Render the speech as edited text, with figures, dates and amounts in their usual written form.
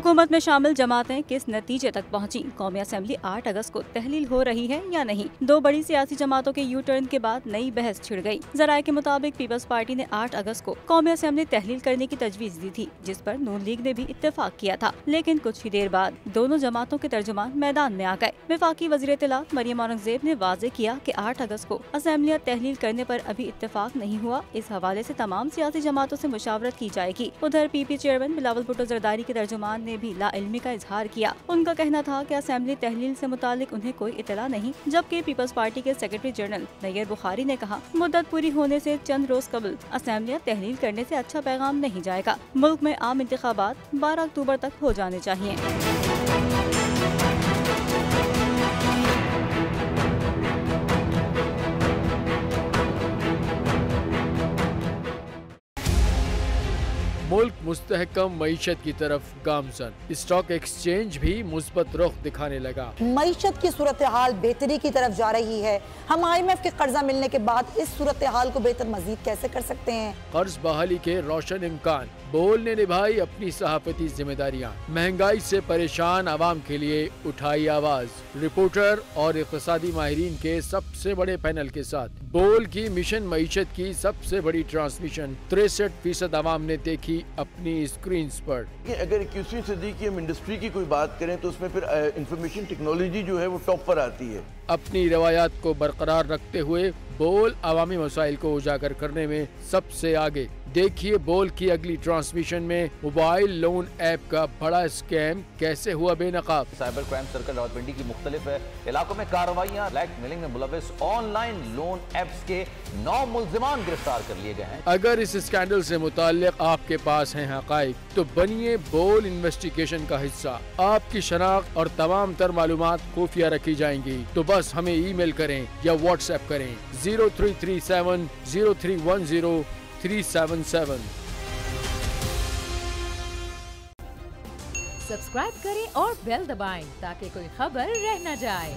हुकूमत में शामिल जमातें किस नतीजे तक पहुंची? कौमी असेंबली 8 अगस्त को तहलील हो रही है या नहीं? दो बड़ी सियासी जमातों के यू टर्न के बाद नई बहस छिड़ गई। जराये के मुताबिक पीपल्स पार्टी ने 8 अगस्त को कौमी असेंबली तहलील करने की तजवीज दी थी, जिस पर नून लीग ने भी इत्तेफाक किया था। लेकिन कुछ ही देर बाद दोनों जमातों के तर्जुमान मैदान में आ गए। वफाकी वज़ीर इत्तलात मरियम औरंगजेब ने वाज़ेह किया कि 8 अगस्त को असेंबलियाँ तहलील करने पर अभी इत्तेफाक नहीं हुआ। इस हवाले से तमाम सियासी जमातों से मुशावरत की जाएगी। उधर पीपी चेयरमैन बिलावल भुट्टो जरदारी के तर्जुमान ने भी लाइल्मी का इजहार किया। उनका कहना था कि असेंबली तहलील से मुतालिक उन्हें कोई इतला नहीं, जबकि पीपल्स पार्टी के सेक्रेटरी जनरल नैयर बुखारी ने कहा मुद्दत पूरी होने से चंद रोज कबल असेंबलियाँ तहलील करने से अच्छा पैगाम नहीं जाएगा। मुल्क में आम इंतखाबात 12 अक्टूबर तक हो जाने चाहिए। मुल्क मुस्तहकम मईशत की तरफ गामजन, स्टॉक एक्सचेंज भी मुस्बत रुख दिखाने लगा। मईशत की सूरत हाल बेहतरी की तरफ जा रही है। हम IMF के कर्जा मिलने के बाद इस सूरत हाल को बेहतर मजीद कैसे कर सकते हैं? कर्ज बहाली के रोशन इम्कान, बोल ने निभाई अपनी सहाफती जिम्मेदारियाँ, महंगाई से परेशान आवाम के लिए उठाई आवाज। रिपोर्टर और इक़्तिसादी माहिरीन के सबसे बड़े पैनल के साथ बोल की मिशन मईशत की सबसे बड़ी ट्रांसमिशन 63% आवाम ने देखी अपनी स्क्रीन पर। अगर 21वीं सदी की हम इंडस्ट्री की कोई बात करें तो उसमें फिर इंफॉर्मेशन टेक्नोलॉजी जो है वो टॉप पर आती है। अपनी रवायात को बरकरार रखते हुए बोल अवामी मसाइल को उजागर करने में सबसे आगे। देखिए बोल की अगली ट्रांसमिशन में मोबाइल लोन ऐप का बड़ा स्कैम कैसे हुआ बेनकाब। साइबर क्राइम सर्कल रावलपिंडी की मुख्तलिफ इलाकों में कार्रवाइयाँ, ब्लैकमेलिंग में मुलविस ऑनलाइन लोन ऐप्स के 9 मुल्जिमान गिरफ्तार कर लिए गए हैं। अगर इस स्कैंडल से मुताल्लिक आपके पास हैं हक़ाइक़ तो बनिए बोल इन्वेस्टिगेशन का हिस्सा। आपकी शनाख्त और तमाम तर मालूमात खुफिया रखी जाएंगी, तो बस हमें ईमेल करें या व्हाट्सएप करें 0337 0310 377। सब्सक्राइब करें और बेल दबाएं ताकि कोई खबर रह न जाए।